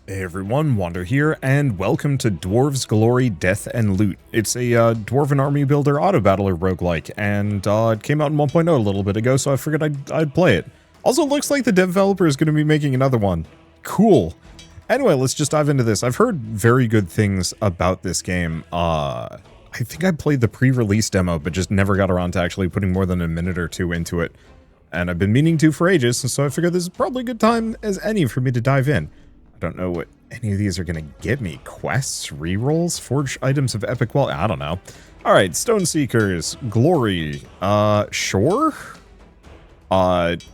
Hey everyone, Wander here, and welcome to Dwarves Glory, Death, and Loot. It's a Dwarven army builder auto-battler roguelike, and it came out in 1.0 a little bit ago, so I figured I'd play it. Also, it looks like the developer is going to be making another one. Cool. Anyway, let's just dive into this. I've heard very good things about this game. I think I played the pre-release demo, but just never got around to actually putting more than a minute or two into it. And I've been meaning to for ages, and so I figured this is probably a good time as any for me to dive in. I don't know what any of these are going to get me. Quests, rerolls, forged items of epic quality. I don't know. All right, Stone Seekers, Glory, Shore?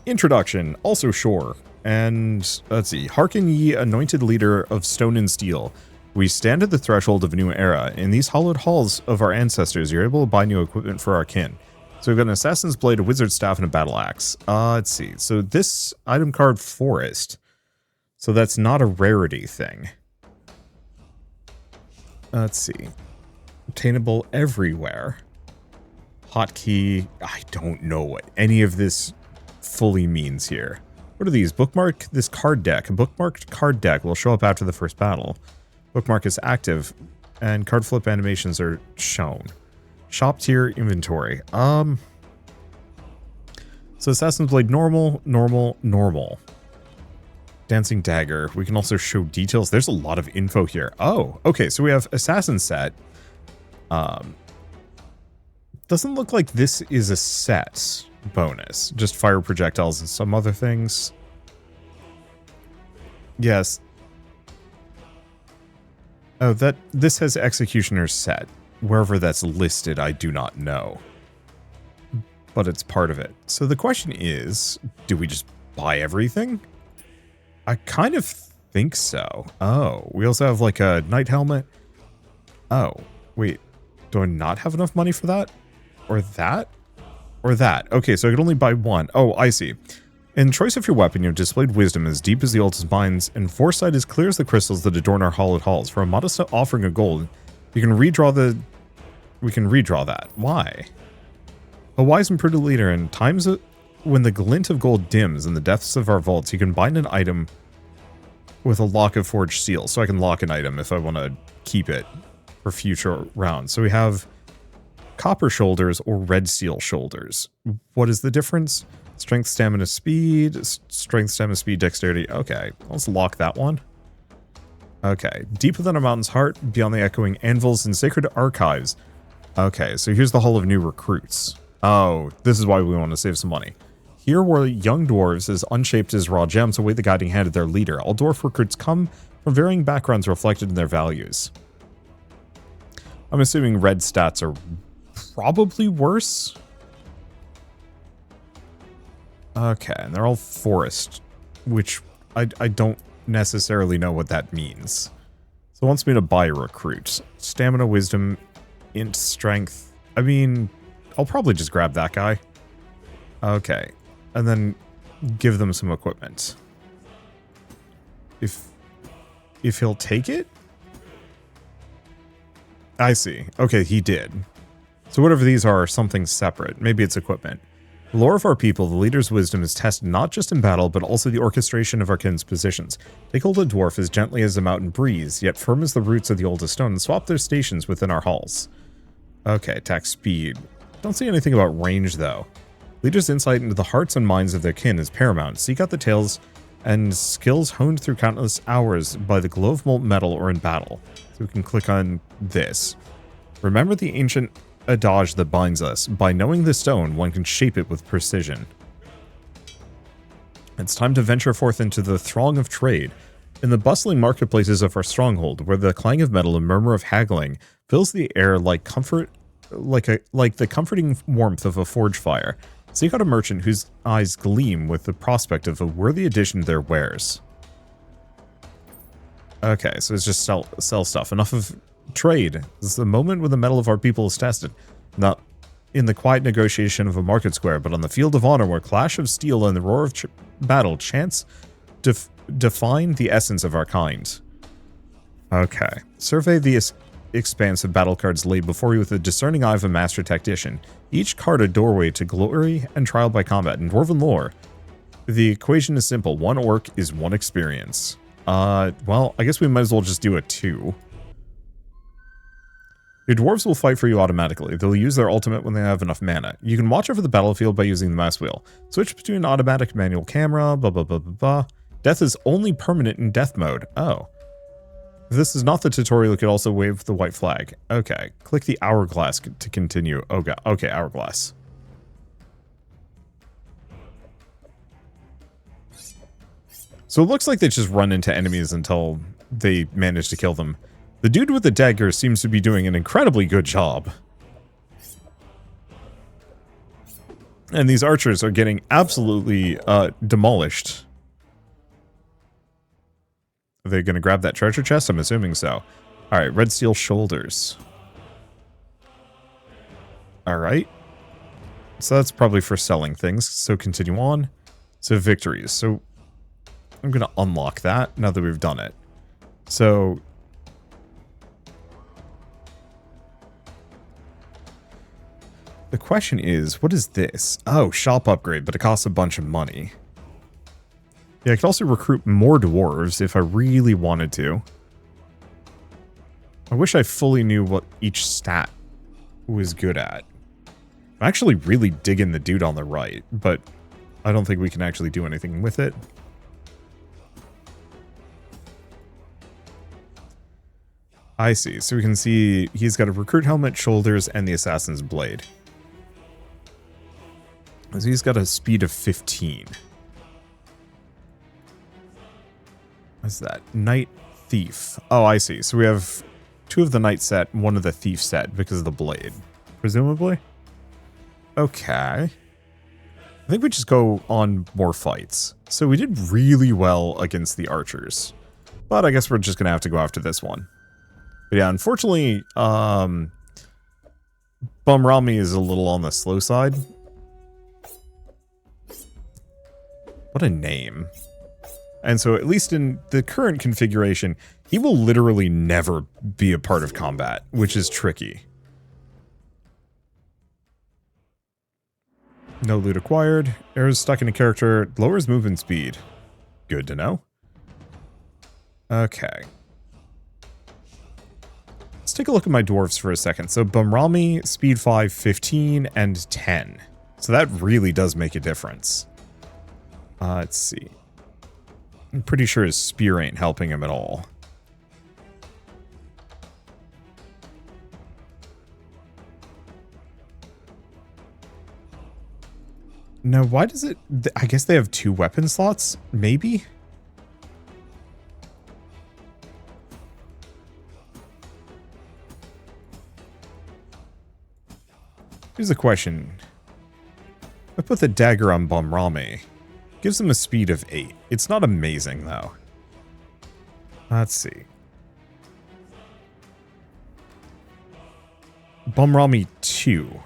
Introduction, also Shore. And let's see. Hearken ye, anointed leader of stone and steel. We stand at the threshold of a new era. In these hallowed halls of our ancestors, you're able to buy new equipment for our kin. So we've got an assassin's blade, a wizard's staff, and a battle axe. Let's see. So this item card, Forest. So that's not a rarity thing. Let's see. Obtainable everywhere. Hotkey. I don't know what any of this fully means here. What are these? Bookmark this card deck. A bookmarked card deck will show up after the first battle. Bookmark is active, and card flip animations are shown. Shop tier inventory. So Assassin's Blade normal, normal, normal. Dancing Dagger. We can also show details. There's a lot of info here. Oh, okay. So we have Assassin set. Doesn't look like this is a set bonus. Just fire projectiles and some other things. Yes. Oh, this has Executioner's set. Wherever that's listed, I do not know. But it's part of it. So the question is, do we just buy everything? I kind of think so. Oh, we also have like a knight helmet. Oh, wait. Do I not have enough money for that? Or that? Or that? Okay, so I could only buy one. Oh, I see. In choice of your weapon, you have displayed wisdom as deep as the oldest mines, and foresight as clear as the crystals that adorn our hallowed halls. For a modest offering of gold, you can redraw the... We can redraw that. Why? A wise and prudent leader in times when the glint of gold dims in the depths of our vaults, you can bind an item with a lock of forged seal. So I can lock an item if I want to keep it for future rounds. So we have copper shoulders or red seal shoulders. What is the difference? Strength, stamina, speed. Strength, stamina, speed, dexterity. Okay, let's lock that one. Okay, deep within a mountain's heart, beyond the echoing anvils and sacred archives. Okay, so here's the Hall of New Recruits. Oh, this is why we want to save some money. Here were young dwarves as unshaped as raw gems await the guiding hand of their leader. All dwarf recruits come from varying backgrounds reflected in their values. I'm assuming red stats are probably worse. Okay, and they're all forest, which I don't necessarily know what that means. So it wants me to buy a recruit. Stamina, wisdom, int, strength. I mean, I'll probably just grab that guy. Okay. And then give them some equipment. If he'll take it? I see. Okay, he did. So whatever these are something separate. Maybe it's equipment. The lore of our people, the leader's wisdom is tested not just in battle, but also the orchestration of our kin's positions. Take hold of a dwarf as gently as a mountain breeze, yet firm as the roots of the oldest stone, and swap their stations within our halls. Okay, attack speed. Don't see anything about range, though. Leaders' insight into the hearts and minds of their kin is paramount. Seek out the tales and skills honed through countless hours by the glow of molten metal or in battle. So we can click on this. Remember the ancient adage that binds us. By knowing the stone, one can shape it with precision. It's time to venture forth into the throng of trade. In the bustling marketplaces of our stronghold, where the clang of metal and murmur of haggling fills the air like the comforting warmth of a forge fire. Seek out a merchant whose eyes gleam with the prospect of a worthy addition to their wares. Okay, so it's just sell stuff. Enough of trade. This is the moment when the mettle of our people is tested. Not in the quiet negotiation of a market square, but on the field of honor where clash of steel and the roar of battle chance define the essence of our kind. Okay. Survey the expanse of battle cards laid before you with the discerning eye of a master tactician. Each card a doorway to glory and trial by combat. In Dwarven lore, the equation is simple. One orc is one experience. Well, I guess we might as well just do a 2. Your dwarves will fight for you automatically. They'll use their ultimate when they have enough mana. You can watch over the battlefield by using the mouse wheel. Switch between automatic and manual camera, blah blah blah blah blah. Death is only permanent in death mode. Oh. If this is not the tutorial, you could also wave the white flag. Okay. Click the hourglass to continue. Oh god. Okay, hourglass. So it looks like they just run into enemies until they manage to kill them. The dude with the dagger seems to be doing an incredibly good job. And these archers are getting absolutely demolished. Are they going to grab that treasure chest? I'm assuming so. Alright, red steel shoulders. Alright. So that's probably for selling things. So continue on. So victories. So I'm going to unlock that now that we've done it. So the question is, what is this? Oh, shop upgrade, but it costs a bunch of money. Yeah, I could also recruit more dwarves if I really wanted to. I wish I fully knew what each stat was good at. I'm actually really digging the dude on the right, but I don't think we can actually do anything with it. I see. So we can see he's got a recruit helmet, shoulders, and the assassin's blade. So he's got a speed of 15. What's that? Knight Thief. Oh, I see. So we have 2 of the Knight set, 1 of the Thief set because of the blade. Presumably? Okay. I think we just go on more fights. So we did really well against the archers. But I guess we're just going to have to go after this one. But yeah, unfortunately, Bumrami is a little on the slow side. What a name. And so at least in the current configuration, he will literally never be a part of combat, which is tricky. No loot acquired. Arrows stuck in a character. Lowers movement speed. Good to know. Okay. Let's take a look at my dwarves for a second. So Bumrami, speed 5, 15, and 10. So that really does make a difference. Let's see. I'm pretty sure his spear ain't helping him at all. No, why does it... I guess they have 2 weapon slots? Maybe? Here's a question. I put the dagger on Bumrami. Gives him a speed of 8. It's not amazing, though. Let's see. Bumrami 2.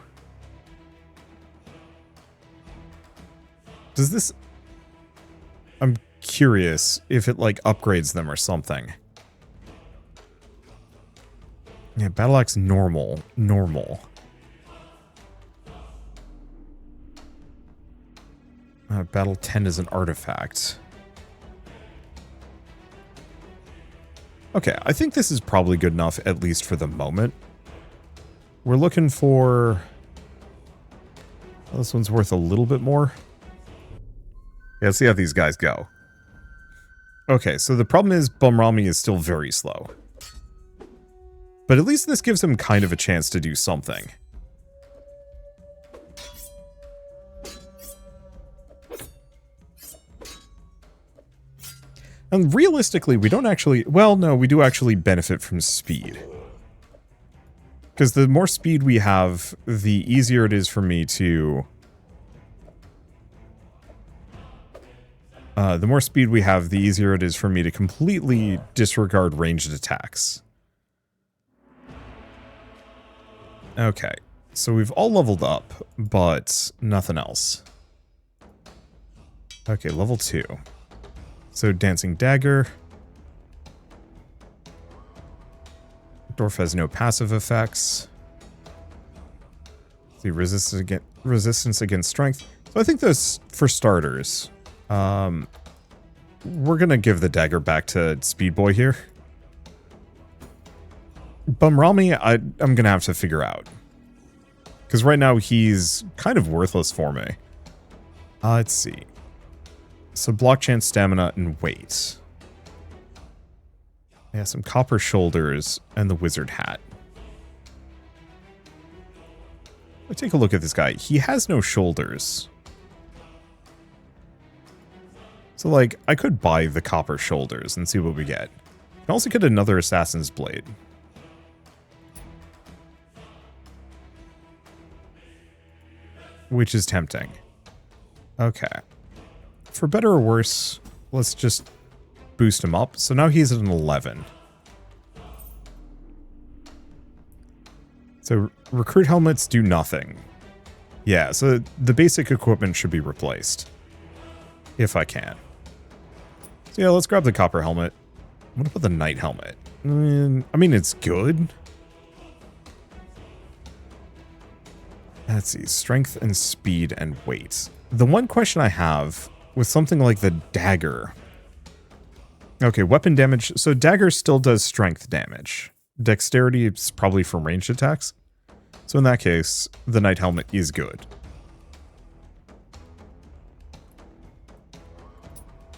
Does this... I'm curious if it, like, upgrades them or something. Yeah, Battle Axe normal. Normal. Battle 10 is an artifact. Okay, I think this is probably good enough, at least for the moment. We're looking for... Well, this one's worth a little bit more. Yeah, let's see how these guys go. Okay, so the problem is Bumrami is still very slow. But at least this gives him kind of a chance to do something. And realistically, we don't actually... Well, no, we do actually benefit from speed. Because the more speed we have, the easier it is for me to... the more speed we have, the easier it is for me to completely disregard ranged attacks. Okay, so we've all leveled up, but nothing else. Okay, level 2. So, Dancing Dagger. Dwarf has no passive effects. The resistance against strength. So I think those, for starters, we're gonna give the dagger back to Speed Boy here. Bumrami, I'm gonna have to figure out. Because right now he's kind of worthless for me. Let's see. So block chance, stamina, and weight. Yeah, some copper shoulders and the wizard hat. Let's take a look at this guy. He has no shoulders. So, like, I could buy the copper shoulders and see what we get. I also get another assassin's blade. Which is tempting. Okay. For better or worse, let's just boost him up. So now he's at an 11. So recruit helmets do nothing. Yeah, so the basic equipment should be replaced. If I can. So yeah, let's grab the copper helmet. What about the knight helmet? I mean, it's good. Let's see, strength and speed and weight. The one question I have with something like the dagger. Okay, weapon damage. So dagger still does strength damage. Dexterity is probably from ranged attacks. So in that case, the knight helmet is good.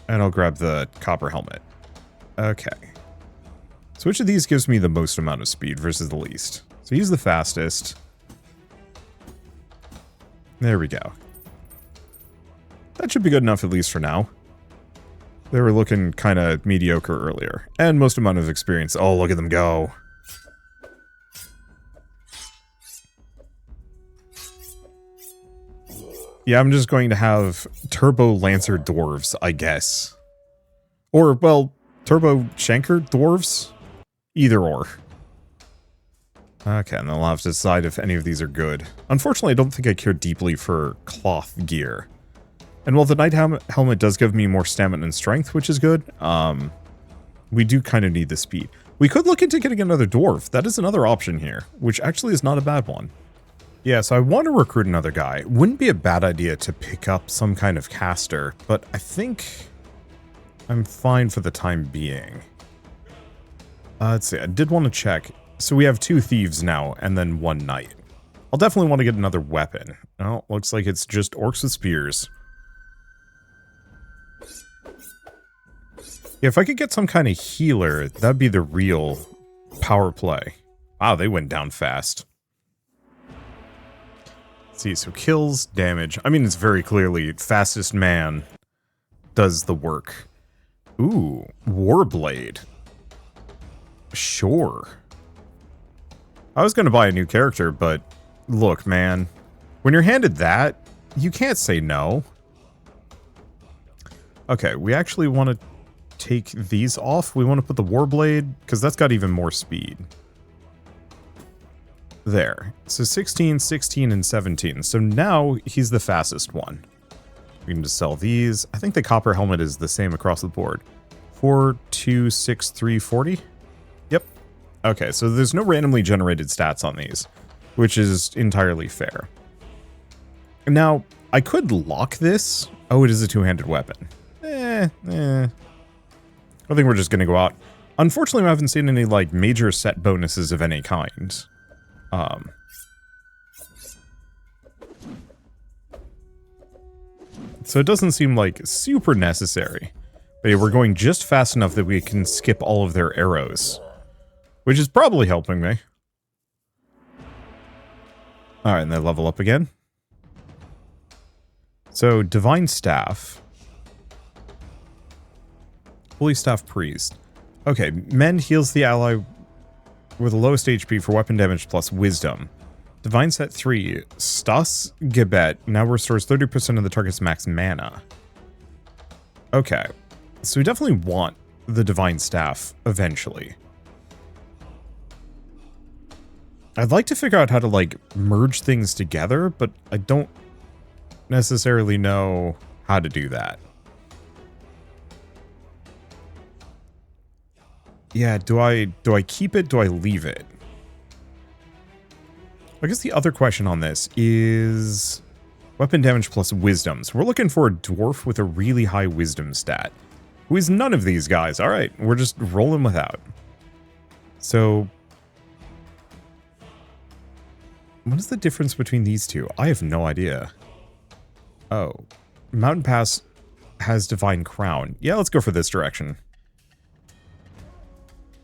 And I'll grab the copper helmet. Okay. So which of these gives me the most amount of speed versus the least? So he's the fastest. There we go. That should be good enough at least for now. They were looking kind of mediocre earlier. And most amount of experience. Oh, look at them go. Yeah, I'm just going to have Turbo Lancer Dwarves, I guess. Or, well, Turbo Shanker Dwarves? Either or. Okay, and then I'll have to decide if any of these are good. Unfortunately, I don't think I care deeply for cloth gear. And while the knight helmet does give me more stamina and strength, which is good, we do kind of need the speed. We could look into getting another dwarf. That is another option here, which actually is not a bad one. Yeah, so I want to recruit another guy. Wouldn't be a bad idea to pick up some kind of caster, but I think I'm fine for the time being. Let's see, I did want to check. So we have 2 thieves now, and then 1 knight. I'll definitely want to get another weapon. Oh, looks like it's just orcs with spears. Yeah, if I could get some kind of healer, that'd be the real power play. Wow, they went down fast. Let's see, so kills, damage. I mean, it's very clearly fastest man does the work. Ooh, Warblade. Sure. I was going to buy a new character, but look, man. When you're handed that, you can't say no. Okay, we actually want to take these off. We want to put the Warblade, because that's got even more speed. There. So 16, 16, and 17. So now he's the fastest one. We can just sell these. I think the copper helmet is the same across the board. 4, 2, 6, 3, 40? Yep. Okay, so there's no randomly generated stats on these, which is entirely fair. Now, I could lock this. Oh, it is a two-handed weapon. I think we're just going to go out. Unfortunately, I haven't seen any, like, major set bonuses of any kind. So it doesn't seem like super necessary. But yeah, we're going just fast enough that we can skip all of their arrows. Which is probably helping me. Alright, and they level up again. So, Divine Staff. Holy Staff Priest. Okay, Mend heals the ally with the lowest HP for weapon damage plus Wisdom. Divine Set 3. Stas Gebet now restores 30% of the target's max mana. Okay. So we definitely want the Divine Staff eventually. I'd like to figure out how to, like, merge things together, but I don't necessarily know how to do that. Yeah, do I keep it? Do I leave it? I guess the other question on this is weapon damage plus wisdom. So we're looking for a dwarf with a really high wisdom stat. who is none of these guys. All right, we're just rolling without. So, what is the difference between these two? I have no idea. Oh, Mountain Pass has Divine Crown. Yeah, let's go for this direction.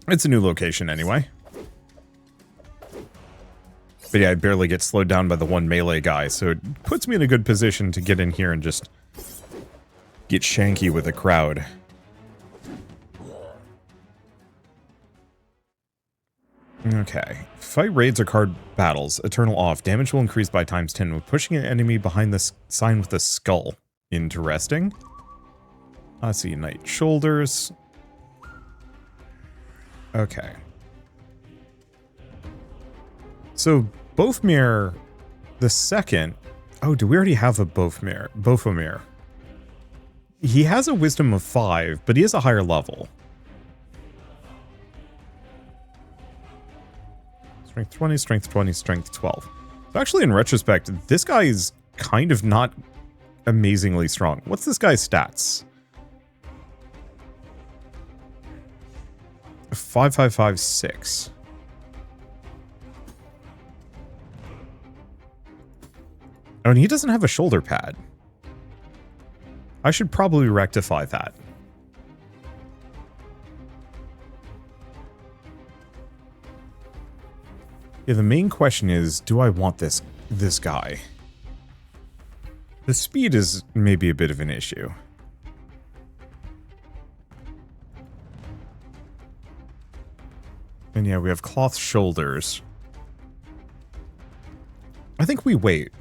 It's a new location anyway. But yeah, I barely get slowed down by the one melee guy, so it puts me in a good position to get in here and just get shanky with a crowd. Okay. Fight raids or card battles. Eternal off. Damage will increase by ×10 with pushing an enemy behind the sign with a skull. Interesting. Let's see. Unite shoulders. Okay. So, Bofmir the second... Oh, do we already have a Bofomir? He has a wisdom of 5, but he is a higher level. Strength 20, strength 20, strength 12. So actually, in retrospect, this guy is kind of not amazingly strong. What's this guy's stats? 5, 6. Oh, and he doesn't have a shoulder pad. I should probably rectify that. Yeah, the main question is, do I want this guy? The speed is maybe a bit of an issue. And yeah, we have cloth shoulders. I think we wait.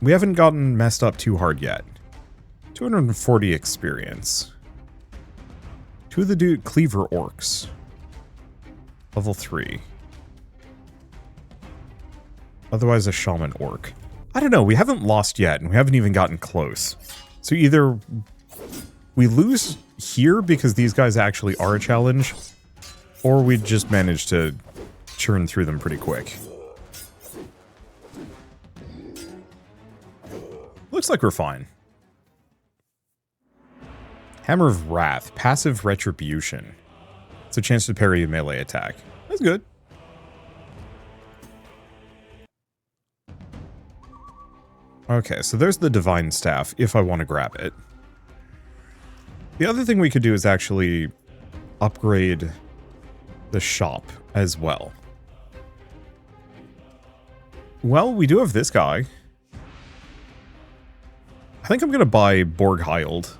We haven't gotten messed up too hard yet. 240 experience. 2 of the cleaver orcs. Level 3. Otherwise a shaman orc. I don't know, we haven't lost yet, and we haven't even gotten close. So either we lose here because these guys actually are a challenge, or we just manage to churn through them pretty quick. Looks like we're fine. Hammer of Wrath. Passive Retribution. It's a chance to parry a melee attack. That's good. Okay, so there's the Divine Staff, if I want to grab it. The other thing we could do is actually upgrade the shop as well. Well, we do have this guy. I think I'm going to buy Borghild.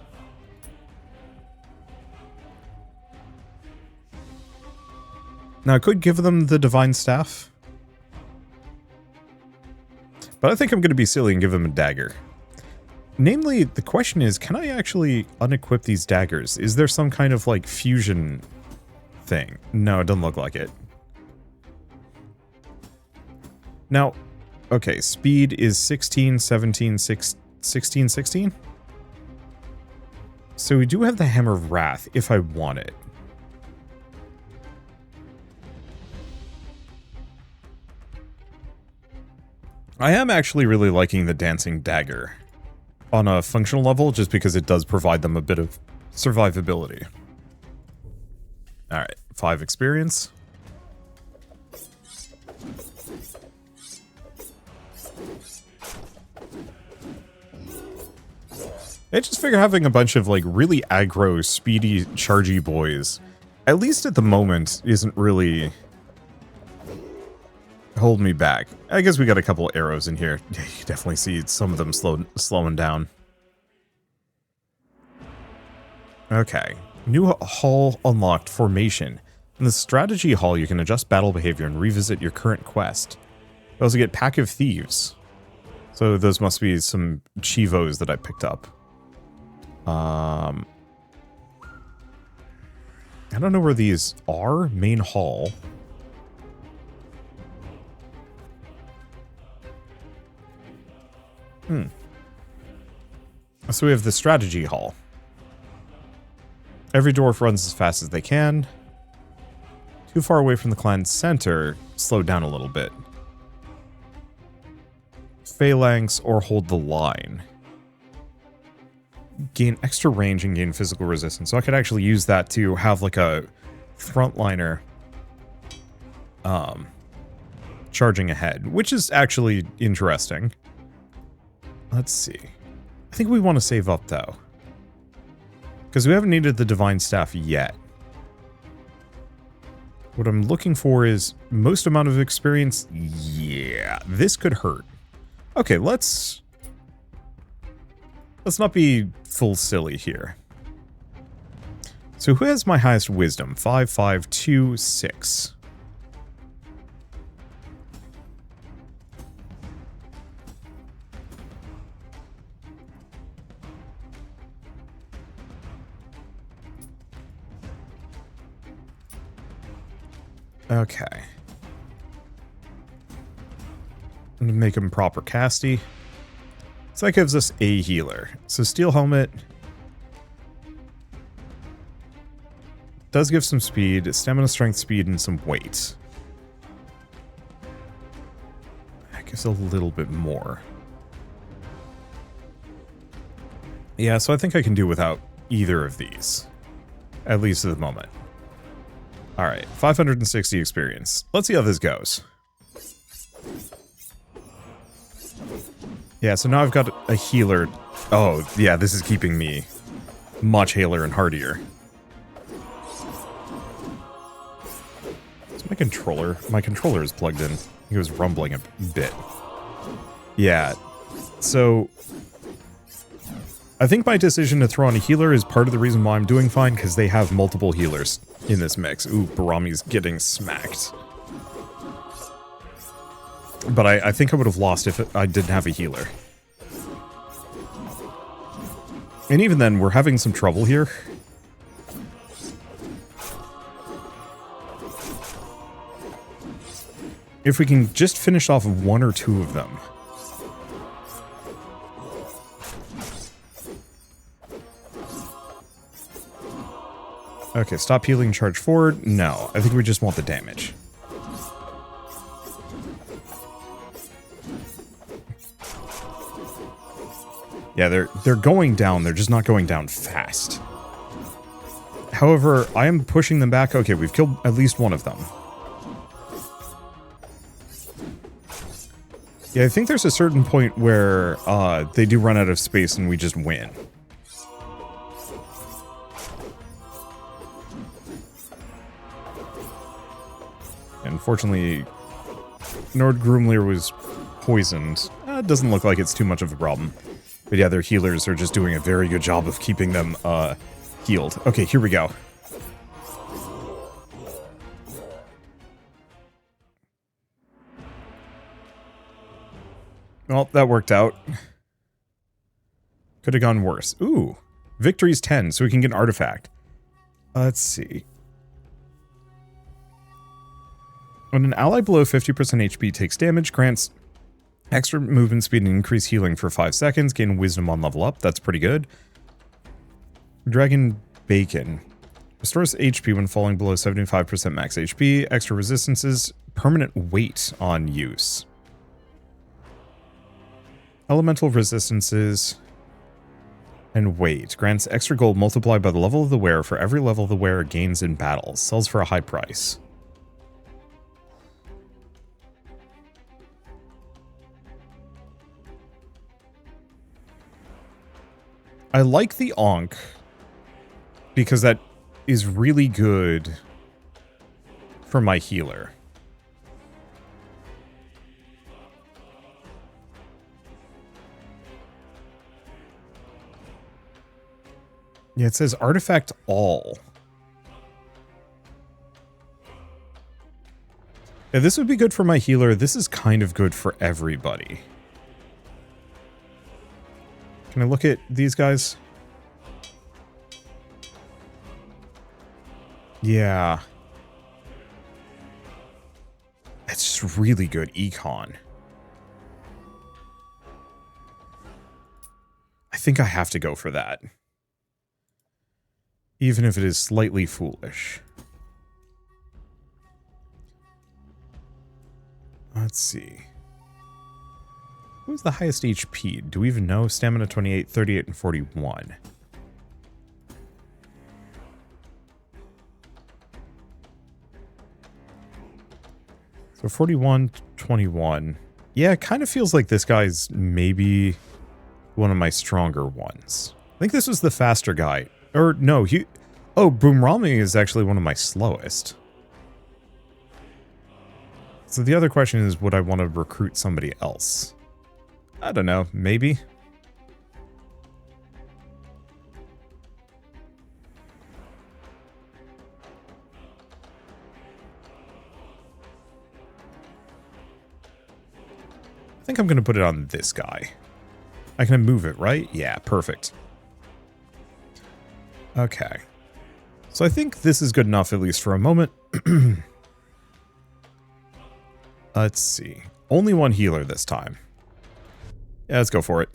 Now, I could give them the Divine Staff. But I think I'm going to be silly and give them a dagger. Namely, the question is, can I actually unequip these daggers? Is there some kind of, like, fusion thing? No, it doesn't look like it. Now, okay, speed is 16, 17, 16, 16? So we do have the Hammer of Wrath, if I want it. I am actually really liking the Dancing Dagger on a functional level, just because it does provide them a bit of survivability. Alright, 5 experience. I just figure having a bunch of, like, really aggro, speedy, chargy boys, at least at the moment, isn't really hold me back. I guess we got a couple arrows in here. You can definitely see some of them slowing down. Okay. New hall unlocked. Formation. In the strategy hall, you can adjust battle behavior and revisit your current quest. You also get Pack of Thieves. So those must be some chivos that I picked up. I don't know where these are. Main hall. So we have the strategy hall. Every dwarf runs as fast as they can. Too far away from the clan's center, slow down a little bit. Phalanx or hold the line. gain extra range and gain physical resistance. So I could actually use that to have like a frontliner charging ahead, which is actually interesting. Let's see. I think we want to save up though, because we haven't needed the Divine Staff yet. What I'm looking for is most amount of experience. Yeah, this could hurt. Okay, let's not be full silly here. So who has my highest wisdom? 5, 5, 2, 6. Okay. I'm gonna make him proper casty. So that gives us a healer. So Steel Helmet does give some speed, stamina, strength, speed, and some weight. That gives a little bit more. Yeah, so I think I can do without either of these. At least at the moment. Alright, 560 experience. Let's see how this goes. Yeah, so now I've got a healer. Oh, yeah, this is keeping me much hailer and hardier. It's my controller. My controller is plugged in. He was rumbling a bit. Yeah, so I think my decision to throw on a healer is part of the reason why I'm doing fine, because they have multiple healers in this mix. Ooh, Barami's getting smacked. But I think I would have lost if I didn't have a healer. And even then, we're having some trouble here. If we can just finish off one or two of them. Okay, stop healing, charge forward. No, I think we just want the damage. Yeah, they're going down, they're just not going down fast. However, I am pushing them back. Okay, we've killed at least one of them. Yeah, I think there's a certain point where they do run out of space and we just win. Unfortunately, Nordgrumlir was poisoned. It doesn't look like it's too much of a problem. But yeah, their healers are just doing a very good job of keeping them healed. Okay, here we go. Well, that worked out. Could have gone worse. Ooh, victory's 10, so we can get an artifact. Let's see. When an ally below 50% HP takes damage, grants extra movement speed and increased healing for 5 seconds. Gain wisdom on level up. That's pretty good. Dragon Bacon. Restores HP when falling below 75% max HP. Extra resistances. Permanent weight on use. Elemental resistances. And weight. Grants extra gold multiplied by the level of the wearer for every level the wearer gains in battle. Sells for a high price. I like the Ankh because that is really good for my healer. Yeah, it says artifact all. Yeah, this would be good for my healer. This is kind of good for everybody. Can I look at these guys? Yeah. It's just really good econ. I think I have to go for that. Even if it is slightly foolish. Let's see. Who's the highest HP? Do we even know? Stamina 28, 38, and 41. So 41, 21. Yeah, it kind of feels like this guy's maybe one of my stronger ones. I think this was the faster guy. Or no, oh, Boomrami is actually one of my slowest. So the other question is, would I want to recruit somebody else? I don't know, maybe? I think I'm going to put it on this guy. I can move it, right? Yeah, perfect. Okay. So I think this is good enough, at least for a moment. Let's see. Only one healer this time. Yeah, let's go for it.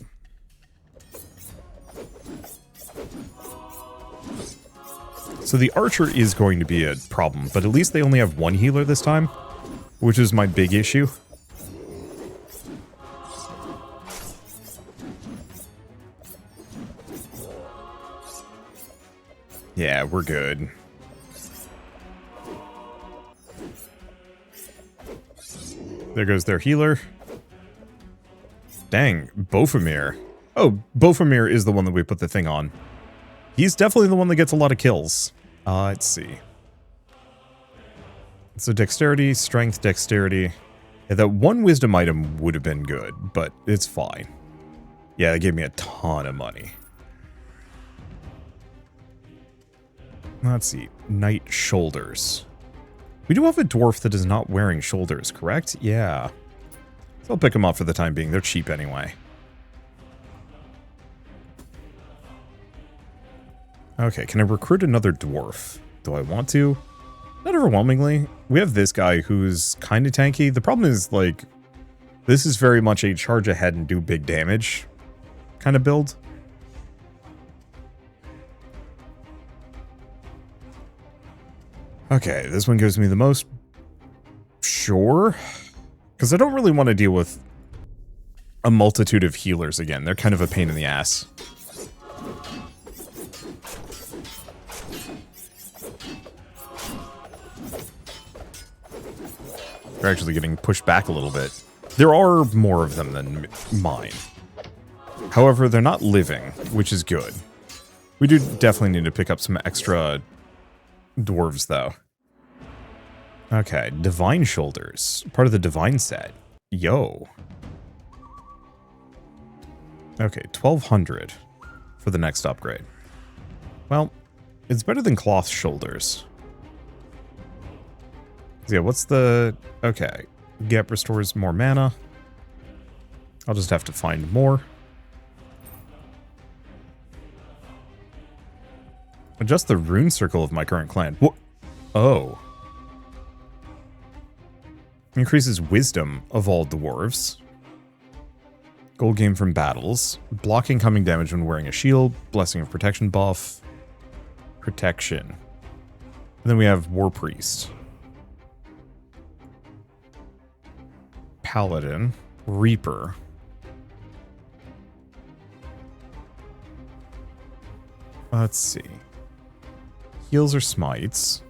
So the archer is going to be a problem, but at least they only have one healer this time, which is my big issue. Yeah, we're good. There goes their healer. Dang, Bofamir. Oh, Bofamir is the one that we put the thing on. He's definitely the one that gets a lot of kills. Let's see. So dexterity, strength, dexterity. Yeah, that one wisdom item would have been good, but it's fine. Yeah, it gave me a ton of money. Let's see. Knight shoulders. We do have a dwarf that is not wearing shoulders, correct? Yeah. So I'll pick them up for the time being. They're cheap anyway. Okay, can I recruit another dwarf? Do I want to? Not overwhelmingly. We have this guy who's kind of tanky. The problem is, like, this is very much a charge ahead and do big damage kind of build. Okay, this one gives me the most. Sure. Because I don't really want to deal with a multitude of healers again. They're kind of a pain in the ass. They're actually getting pushed back a little bit. There are more of them than mine. However, they're not living, which is good. We do definitely need to pick up some extra dwarves, though. Okay, Divine Shoulders. Part of the Divine set. Yo. Okay, 1,200 for the next upgrade. Well, it's better than Cloth Shoulders. So yeah, what's the... Okay. Get restores more mana. I'll just have to find more. Adjust the rune circle of my current clan. What? Oh. Increases wisdom of all dwarves. Gold gain from battles. Block incoming damage when wearing a shield. Blessing of protection buff. Protection. And then we have War Priest. Paladin. Reaper. Let's see. Heals or smites.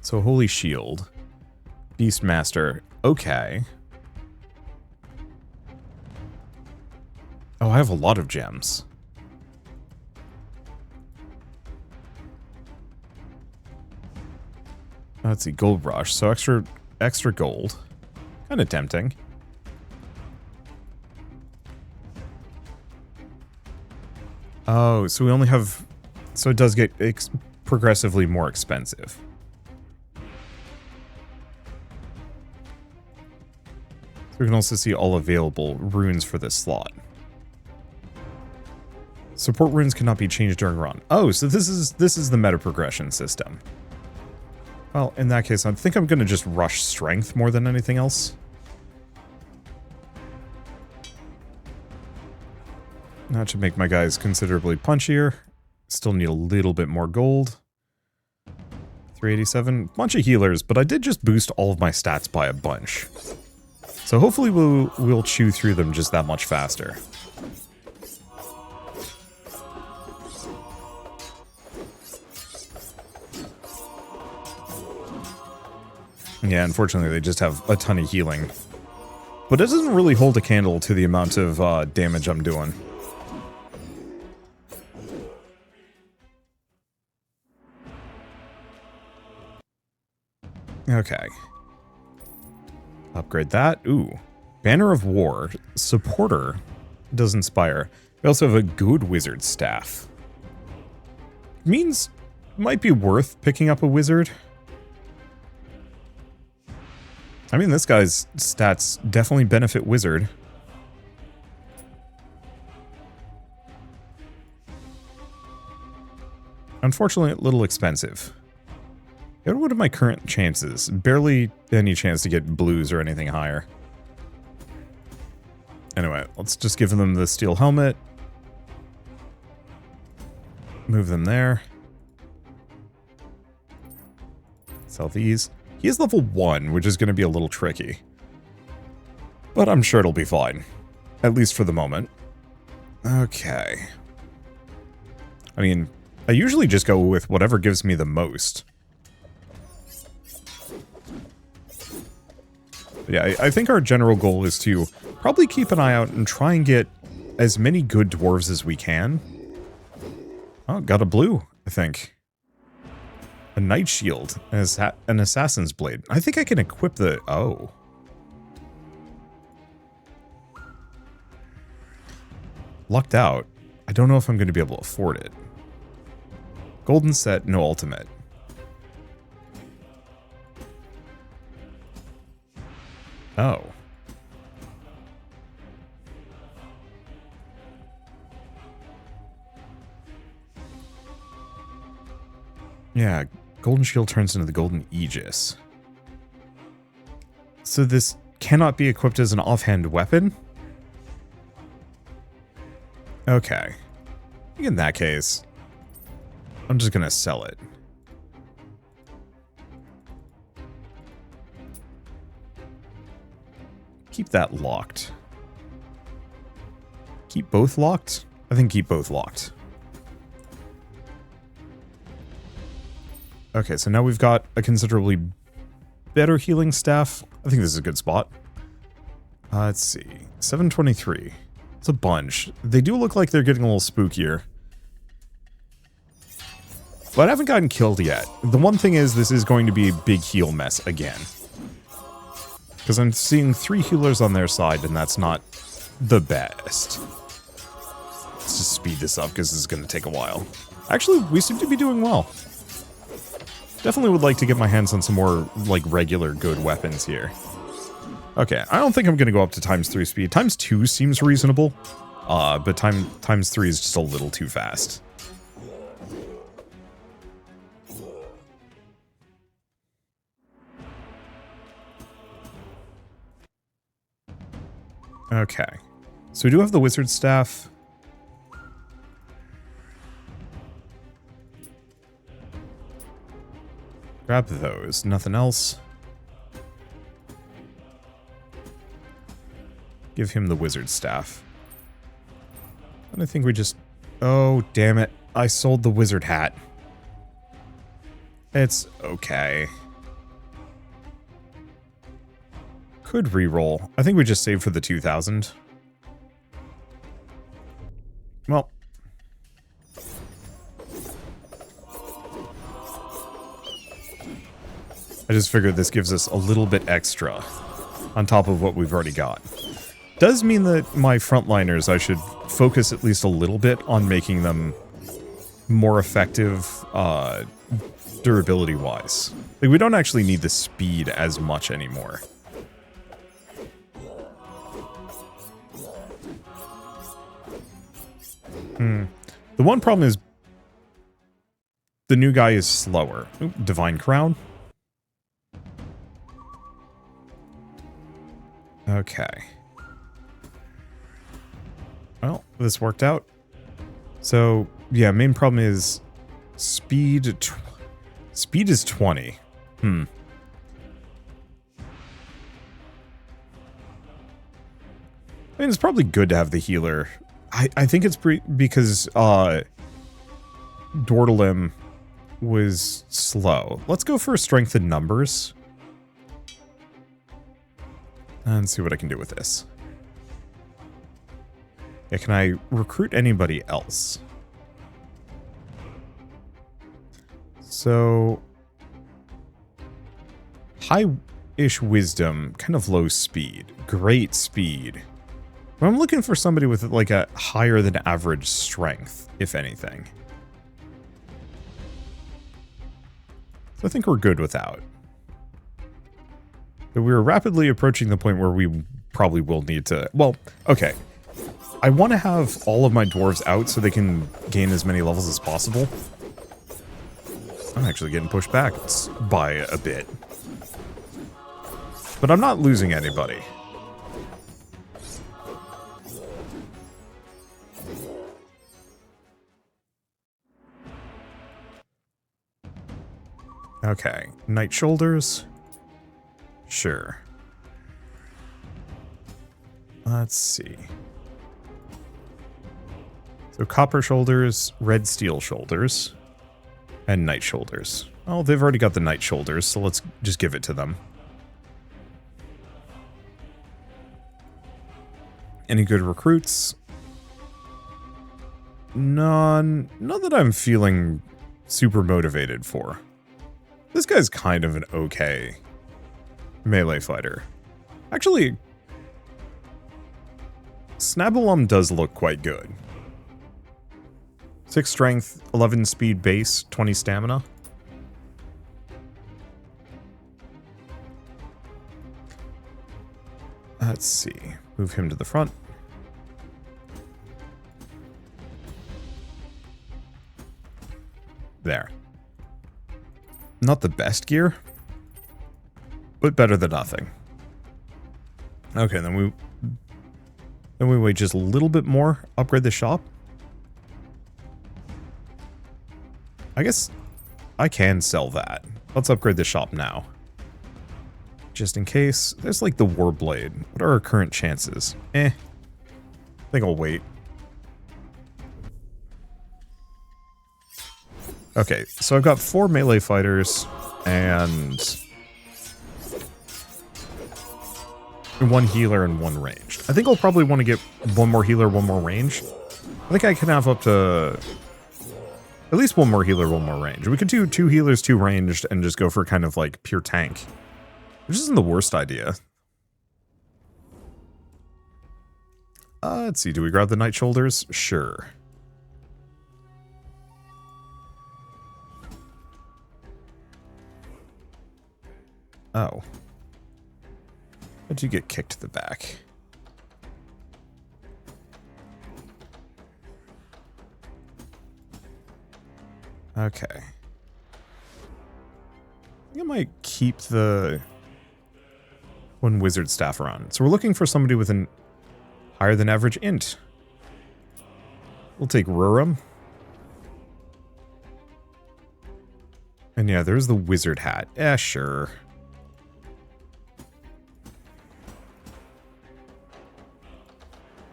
So Holy Shield. Beastmaster. Okay. Oh, I have a lot of gems. Let's see, Gold Rush. So extra gold. Kind of tempting. Oh, so we only have... So it does get progressively more expensive. So we can also see all available runes for this slot. Support runes cannot be changed during run. Oh, so this is the meta progression system. Well, in that case, I think I'm going to just rush strength more than anything else. That should make my guys considerably punchier. Still need a little bit more gold. 387. Bunch of healers, but I did just boost all of my stats by a bunch. So hopefully we'll chew through them just that much faster. Yeah, unfortunately they just have a ton of healing. But it doesn't really hold a candle to the amount of damage I'm doing. Okay. Upgrade that. Ooh. Banner of War. Supporter does inspire. We also have a good wizard staff. Means might be worth picking up a wizard. I mean, this guy's stats definitely benefit wizard. Unfortunately, a little expensive. What are my current chances? Barely any chance to get blues or anything higher. Anyway, let's just give them the steel helmet. Move them there. Sell these. He is level 1, which is going to be a little tricky. But I'm sure it'll be fine. At least for the moment. Okay. I mean, I usually just go with whatever gives me the most. But yeah, I think our general goal is to probably keep an eye out and try and get as many good dwarves as we can. Oh, got a blue, I think. A knight shield, an assassin's blade. I think I can equip the... Oh. Lucked out. I don't know if I'm going to be able to afford it. Golden set, no ultimate. Oh. Yeah, golden shield turns into the golden aegis. So this cannot be equipped as an offhand weapon? Okay. In that case, I'm just gonna sell it. Keep that locked. Keep both locked? I think keep both locked. Okay, so now we've got a considerably better healing staff. I think this is a good spot. Let's see. 723. It's a bunch. They do look like they're getting a little spookier. But I haven't gotten killed yet. The one thing is this is going to be a big heal mess again. Because I'm seeing 3 healers on their side, and that's not the best. Let's just speed this up, because this is going to take a while. Actually, we seem to be doing well. Definitely would like to get my hands on some more, like, regular good weapons here. Okay, I don't think I'm going to go up to ×3 speed. ×2 seems reasonable, but ×3 is just a little too fast. Okay, so we do have the wizard staff. Grab those, nothing else. Give him the wizard staff. And I think we just... Oh, damn it. I sold the wizard hat. It's okay. Could reroll. I think we just saved for the 2,000. Well. I just figured this gives us a little bit extra on top of what we've already got. Does mean that my frontliners, I should focus at least a little bit on making them more effective durability-wise. Like, we don't actually need the speed as much anymore. The one problem is the new guy is slower. Ooh, Divine Crown. Okay. Well, this worked out. So, yeah, main problem is speed Speed is 20. I mean, it's probably good to have the healer. I think it's because Dordalim was slow. Let's go for strength in numbers. And see what I can do with this. Yeah, can I recruit anybody else? So, high-ish wisdom, kind of low speed, great speed. But I'm looking for somebody with like a higher than average strength, if anything. So I think we're good without. But we are rapidly approaching the point where we probably will need to... Well, okay. I want to have all of my dwarves out so they can gain as many levels as possible. I'm actually getting pushed back by a bit. But I'm not losing anybody. Okay, Knight Shoulders. Sure. Let's see. So Copper Shoulders, Red Steel Shoulders, and Knight Shoulders. Oh, they've already got the Knight Shoulders, so let's just give it to them. Any good recruits? None that I'm feeling super motivated for. This guy's kind of an okay melee fighter. Actually, Snabalum does look quite good. 6 strength, 11 speed base, 20 stamina. Let's see. Move him to the front. There. Not the best gear, but better than nothing. Okay, then we wait just a little bit more, upgrade the shop. I guess I can sell that. Let's upgrade the shop now. Just in case. There's like the Warblade. What are our current chances? I think I'll wait. Okay, so I've got 4 melee fighters and 1 healer and 1 ranged. I think I'll probably want to get 1 more healer, 1 more range. I think I can have up to at least 1 more healer, 1 more range. We could do 2 healers, 2 ranged, and just go for kind of like pure tank. Which isn't the worst idea. Let's see, do we grab the Knight Shoulders? Sure. Oh. How'd you get kicked to the back? Okay. I think I might keep the 1 wizard staff around. So we're looking for somebody with an higher than average int. We'll take Rurum. And yeah, there's the wizard hat. Yeah, sure.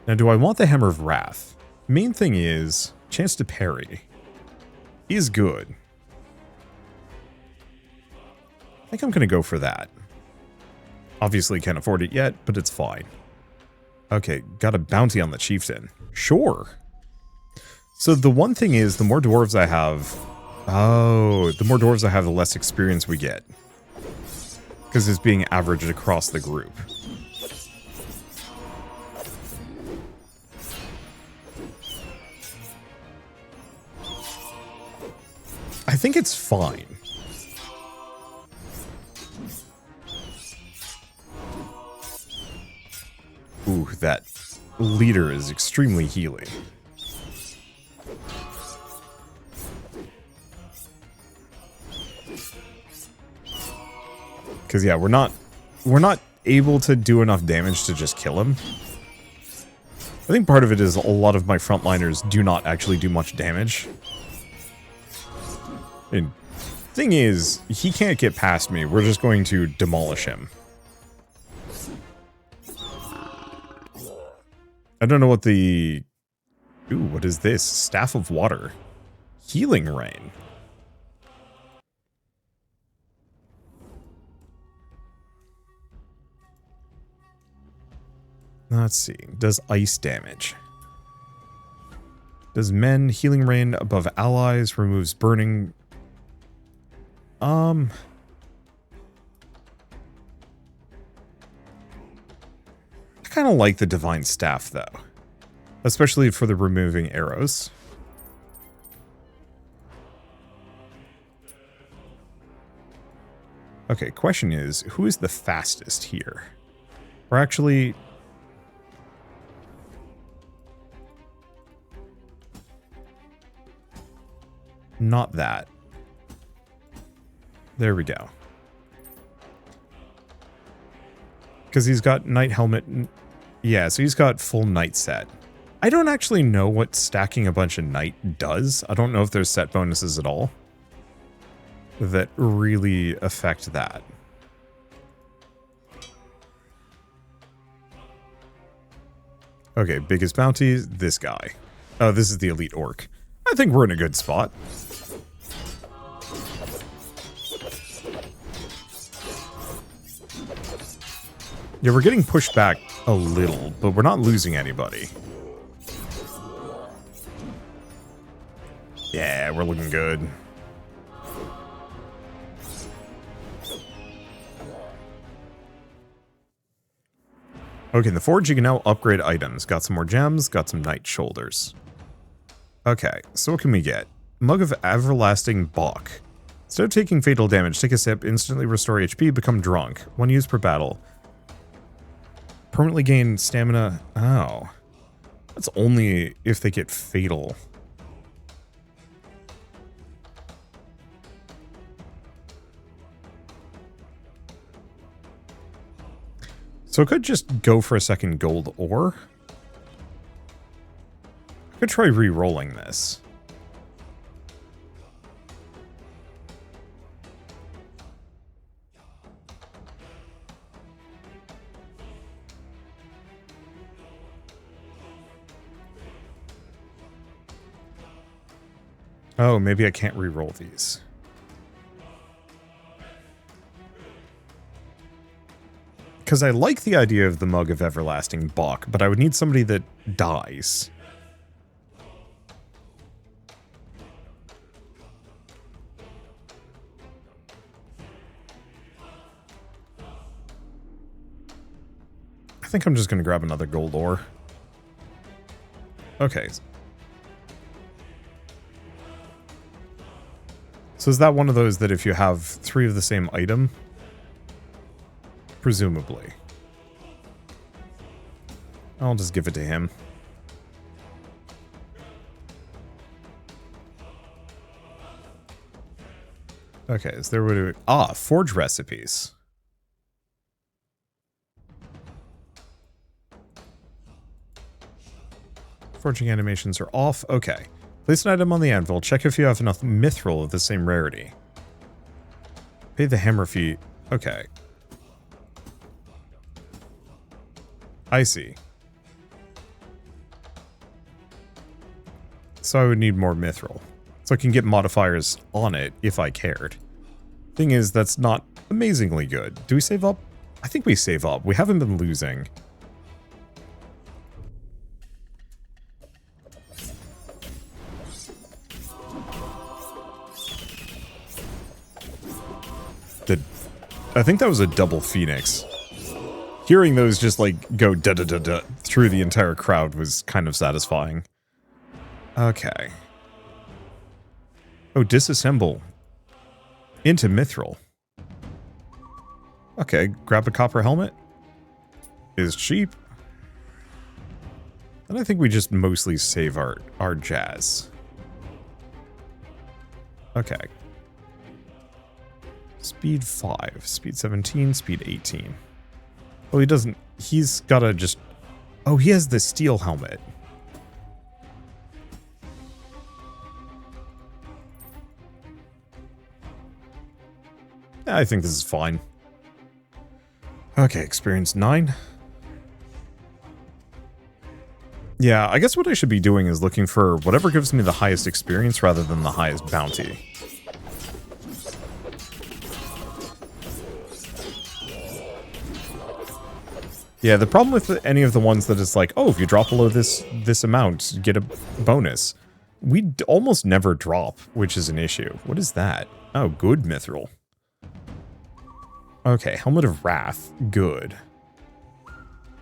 Now, do I want the Hammer of Wrath? Main thing is, chance to parry is good. I think I'm going to go for that. Obviously can't afford it yet, but it's fine. Okay, got a bounty on the chieftain. Sure. So the one thing is, the more dwarves I have... Oh, the more dwarves I have, the less experience we get. Because it's being averaged across the group. I think it's fine. Ooh, that leader is extremely healing. Because yeah, we're not able to do enough damage to just kill him. I think part of it is a lot of my frontliners do not actually do much damage. I mean, Thing is, he can't get past me. We're just going to demolish him. I don't know what the... Ooh, what is this? Staff of Water. Healing Rain. Let's see. Does ice damage. Does men healing rain above allies, removes burning. I kind of like the divine staff though. Especially for the removing arrows. Okay, question is, who is the fastest here? We're actually... Not that. There we go. Because he's got knight helmet. Yeah, so he's got full knight set. I don't actually know what stacking a bunch of knight does. I don't know if there's set bonuses at all that really affect that. Okay, biggest bounty, this guy. Oh, this is the elite orc. I think we're in a good spot. Yeah, we're getting pushed back a little, but we're not losing anybody. Yeah, we're looking good. Okay, in the forge you can now upgrade items. Got some more gems, got some knight shoulders. Okay, so what can we get? Mug of Everlasting Bach. Instead of taking fatal damage, take a sip, instantly restore HP, become drunk. One use per battle. Permanently gain stamina. Oh. That's only if they get fatal. So I could just go for a second gold ore. I could try re-rolling this. Oh, maybe I can't re-roll these. Because I like the idea of the Mug of Everlasting Bach, but I would need somebody that dies. I think I'm just going to grab another gold ore. Okay. So is that one of those that if you have 3 of the same item? Presumably. I'll just give it to him. Okay, is there would forge recipes. Forging animations are off. Okay. Place an item on the anvil. Check if you have enough mithril of the same rarity. Pay the hammer fee. Okay. I see. So I would need more mithril. So I can get modifiers on it if I cared. Thing is, that's not amazingly good. Do we save up? I think we save up. We haven't been losing. I think that was a double phoenix. Hearing those just like go da-da-da-da through the entire crowd was kind of satisfying. Okay. Oh, disassemble into mithril. Okay, grab a copper helmet. Is cheap. And I think we just mostly save our jazz. Okay. Speed 5, speed 17, speed 18. Well, he doesn't... He's gotta just... Oh, he has the steel helmet. I think this is fine. Okay, experience 9. Yeah, I guess what I should be doing is looking for whatever gives me the highest experience rather than the highest bounty. Yeah, the problem with any of the ones that is like, oh, if you drop below this amount, you get a bonus. We almost never drop, which is an issue. What is that? Oh, good mithril. Okay, Helmet of Wrath. Good.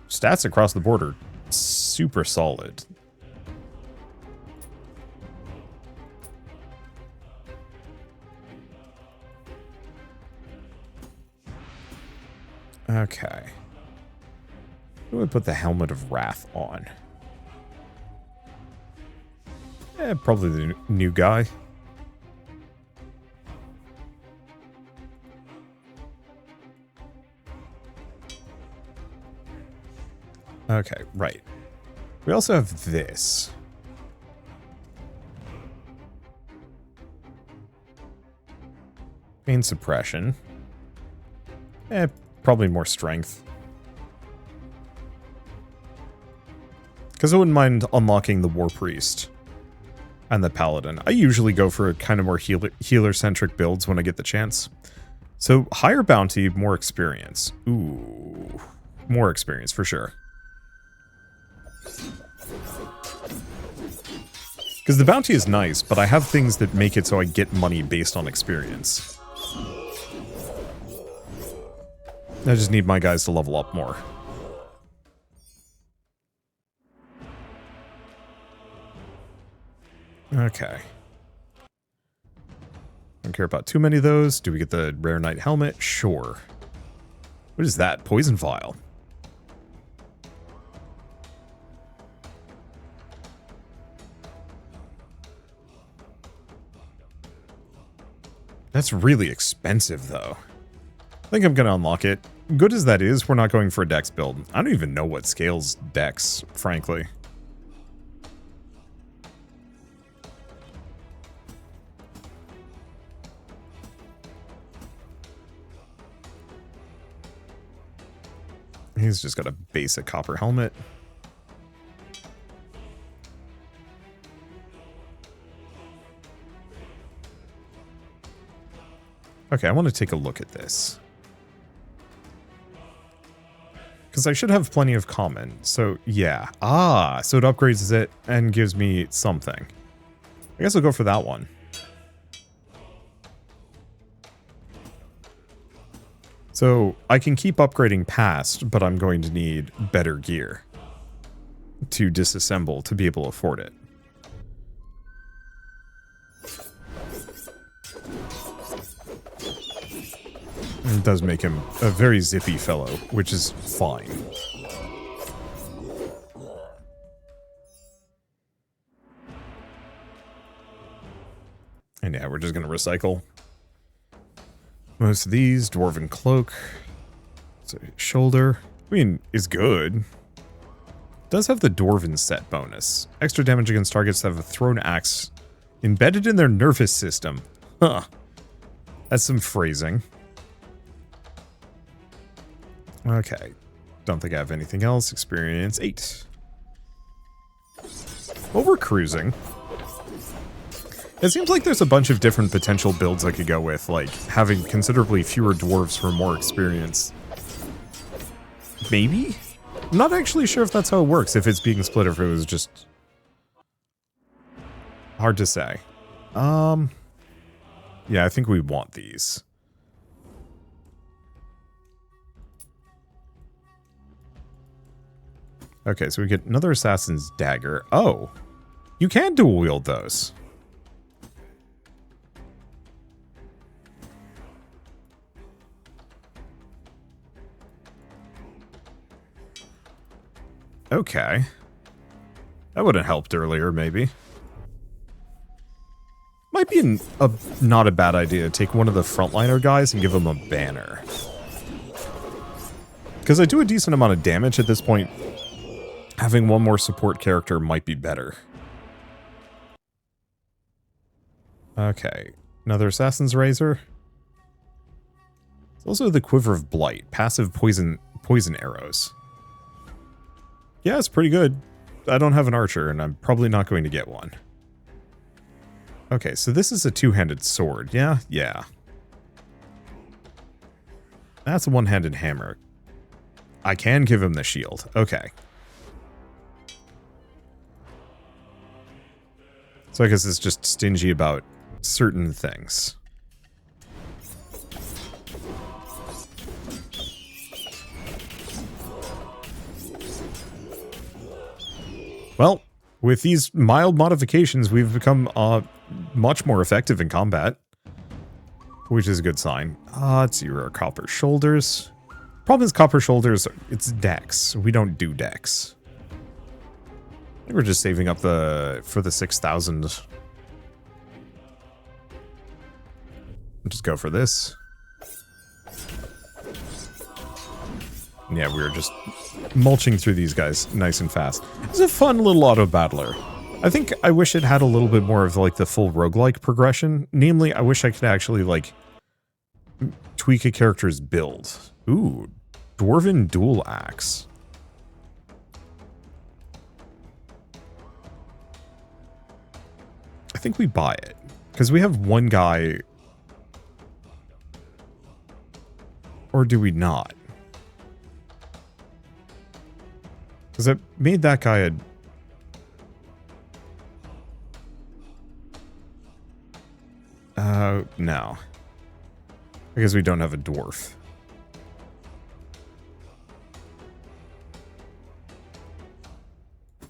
Stats across the board are super solid. Okay. Who would put the Helmet of Wrath on? Probably the new guy. Okay, right. We also have this. Pain suppression. Probably more strength. Because I wouldn't mind unlocking the War Priest and the Paladin. I usually go for kind of more healer-centric builds when I get the chance. So, higher bounty, more experience. Ooh. More experience, for sure. Because the bounty is nice, but I have things that make it so I get money based on experience. I just need my guys to level up more. Okay. Don't care about too many of those. Do we get the rare knight helmet? Sure. What is that? Poison vial. That's really expensive, though. I think I'm going to unlock it. Good as that is, we're not going for a dex build. I don't even know what scales dex, frankly. He's just got a basic copper helmet. Okay, I want to take a look at this. Because I should have plenty of common. So, yeah. Ah, so it upgrades it and gives me something. I guess I'll go for that one. So, I can keep upgrading past, but I'm going to need better gear to disassemble to be able to afford it. It does make him a very zippy fellow, which is fine. And yeah, we're just going to recycle most of these. Dwarven cloak. So shoulder. I mean, is good. Does have the Dwarven set bonus. Extra damage against targets that have a thrown axe embedded in their nervous system. Huh. That's some phrasing. Okay. Don't think I have anything else. Experience 8. Well, we're cruising. It seems like there's a bunch of different potential builds I could go with, like having considerably fewer dwarves for more experience. Maybe? I'm not actually sure if that's how it works, if it's being split or if it was just... hard to say. Yeah, I think we want these. Okay, so we get another Assassin's Dagger. Oh, you can dual wield those. Okay. That would have helped earlier, maybe. Might be not a bad idea to take one of the frontliner guys and give him a banner. Because I do a decent amount of damage at this point. Having one more support character might be better. Okay. Another Assassin's Razor. It's also the Quiver of Blight, passive poison arrows. Yeah, it's pretty good. I don't have an archer, and I'm probably not going to get one. Okay, so this is a two-handed sword. Yeah, yeah. That's a one-handed hammer. I can give him the shield. Okay. So I guess it's just stingy about certain things. Well, with these mild modifications, we've become much more effective in combat, which is a good sign. Let's see, our copper shoulders. Problem is, copper shoulders, it's dex. We don't do dex. I think we're just saving up for the 6,000. We'll just go for this. Yeah, we were just mulching through these guys nice and fast. It's a fun little auto battler. I think I wish it had a little bit more of like the full roguelike progression. Namely, I wish I could actually like tweak a character's build. Ooh, Dwarven dual axe. I think we buy it because we have one guy. Or do we not? Because it made that guy a... no. Because we don't have a dwarf.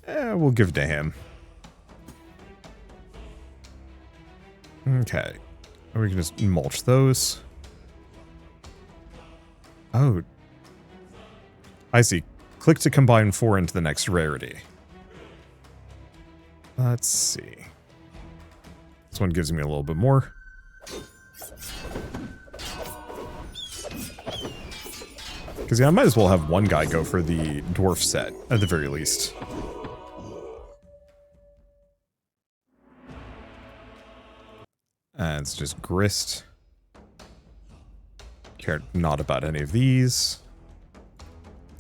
We'll give it to him. Okay. We can just mulch those. Oh. I see. Click to combine 4 into the next rarity. Let's see. This one gives me a little bit more. Because, yeah, I might as well have one guy go for the dwarf set, at the very least. And it's just grist. Care not about any of these.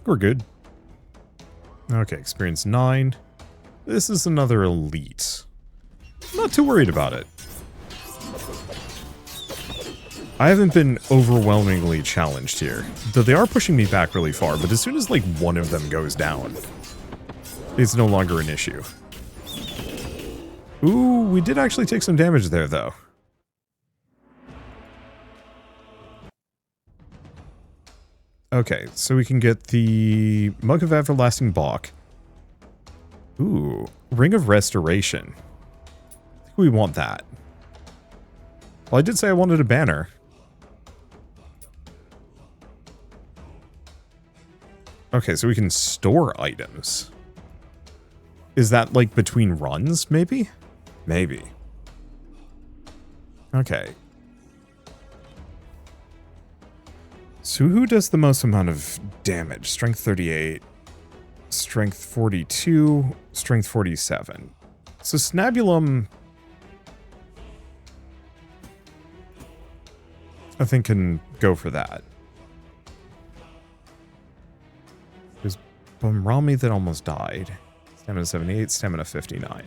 We're good. Okay, experience 9. This is another elite. Not too worried about it. I haven't been overwhelmingly challenged here. Though they are pushing me back really far, but as soon as like one of them goes down, it's no longer an issue. Ooh, we did actually take some damage there though. Okay, so we can get the Mug of Everlasting Balk. Ooh, Ring of Restoration. I think we want that. Well, I did say I wanted a banner. Okay, so we can store items. Is that, like, between runs, maybe? Maybe. Okay. So who does the most amount of damage? Strength 38, Strength 42, Strength 47. So Snabulum, I think, can go for that. There's Bumrami that almost died. Stamina 78, Stamina 59.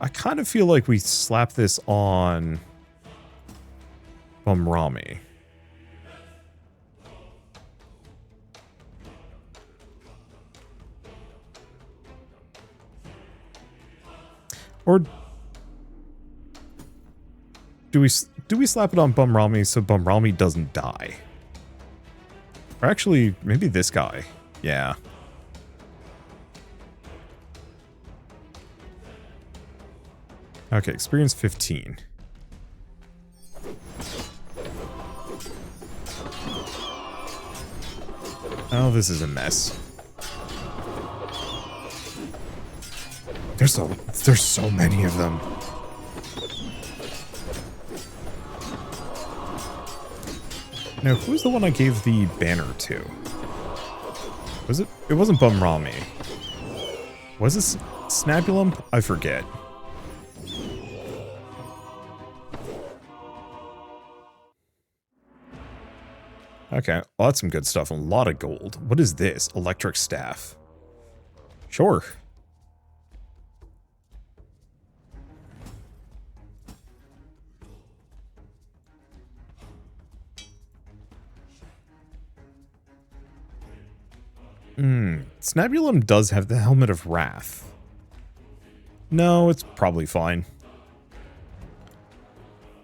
I kind of feel like we slap this on Bumrami. Or do we slap it on Bumrami so Bumrami doesn't die? Or actually, maybe this guy. Yeah. Okay, experience 15. Oh, this is a mess. There's so many of them. Now, who's the one I gave the banner to? Was it? It wasn't Bumrami. Was it Snabulum? I forget. Okay, well, that's some good stuff. A lot of gold. What is this? Electric staff. Sure. Snabulum does have the Helmet of Wrath. No, it's probably fine.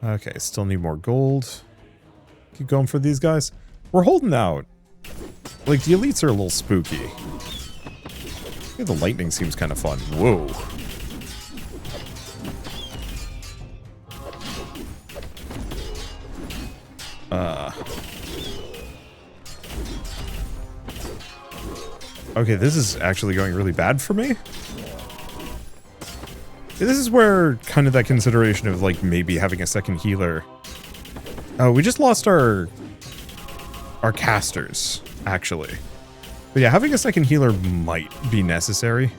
Okay, still need more gold. Keep going for these guys. We're holding out. Like, the elites are a little spooky. Yeah, the lightning seems kind of fun. Whoa. Okay, this is actually going really bad for me. This is where kind of that consideration of, like, maybe having a second healer. Oh, we just lost our casters, actually. But yeah, having a second healer might be necessary.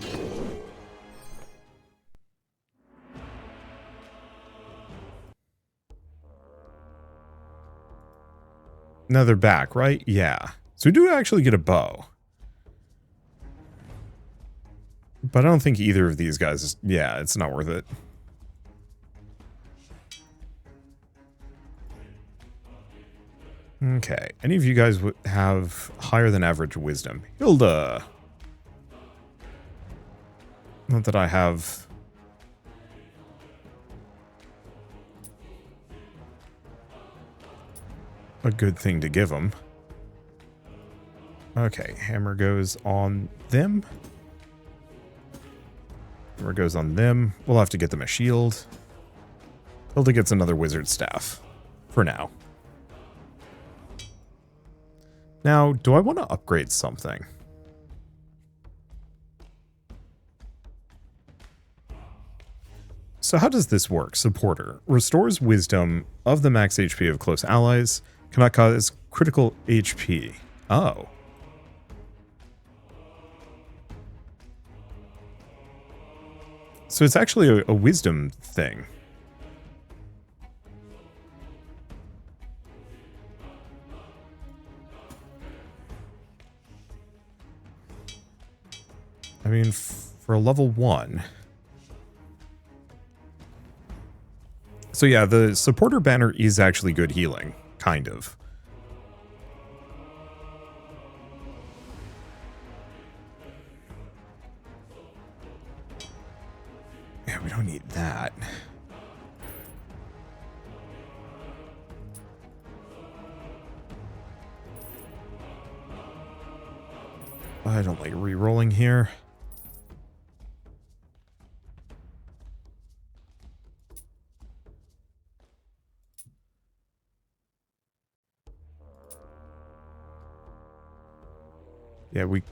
Now they're back, right? Yeah. So we do actually get a bow. But I don't think either of these guys is... Yeah, it's not worth it. Okay. Any of you guys would have higher than average wisdom? Hilda! Not that I have... a good thing to give them. Okay, hammer goes on them. Hammer goes on them. We'll have to get them a shield. Hilda gets another wizard staff. For now. Now, do I want to upgrade something? So how does this work? Supporter. Restores wisdom of the max HP of close allies. Cannot cause critical HP. Oh. So it's actually a wisdom thing. I mean, for a level 1. So yeah, the supporter banner is actually good healing. Kind of. Yeah, we don't need that. I don't like re-rolling here. Yeah, we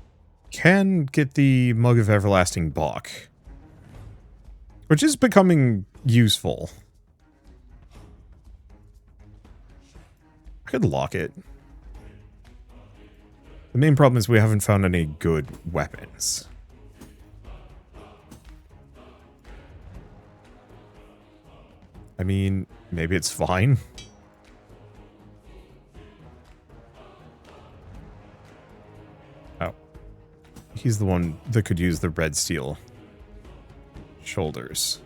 can get the Mug of Everlasting Bach, which is becoming useful. I could lock it. The main problem is we haven't found any good weapons. I mean, maybe it's fine. Oh. He's the one that could use the red steel shoulders.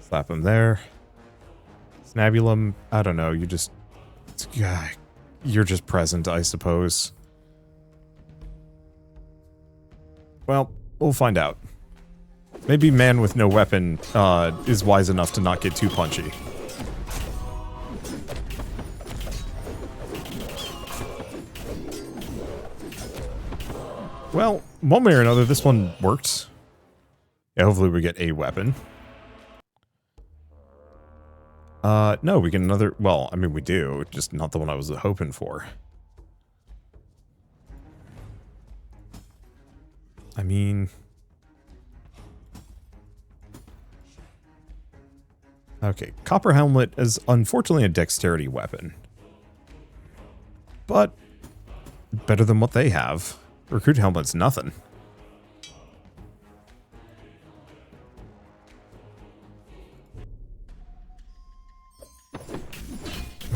Slap him there. Snabulum, I don't know, you just... You're just present, I suppose. Well, we'll find out. Maybe man with no weapon is wise enough to not get too punchy. Well, one way or another, this one worked. Yeah, hopefully we get a weapon. No, we get another... Well, I mean, we do. Just not the one I was hoping for. I mean... Okay, Copper Helmet is unfortunately a dexterity weapon. But better than what they have. Recruit Helmet's nothing.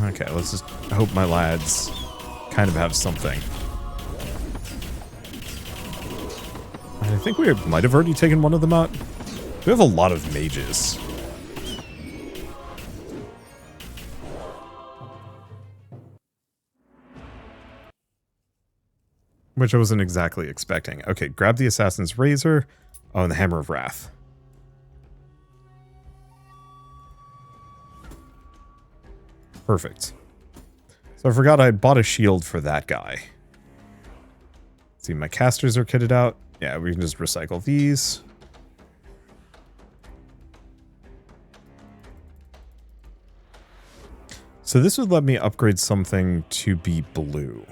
Okay, let's just hope my lads kind of have something. I think we might have already taken one of them out. We have a lot of mages. Which I wasn't exactly expecting. Okay, grab the Assassin's Razor. Oh, and the Hammer of Wrath. Perfect. So I forgot I bought a shield for that guy. Let's see, my casters are kitted out. Yeah, we can just recycle these. So this would let me upgrade something to be blue.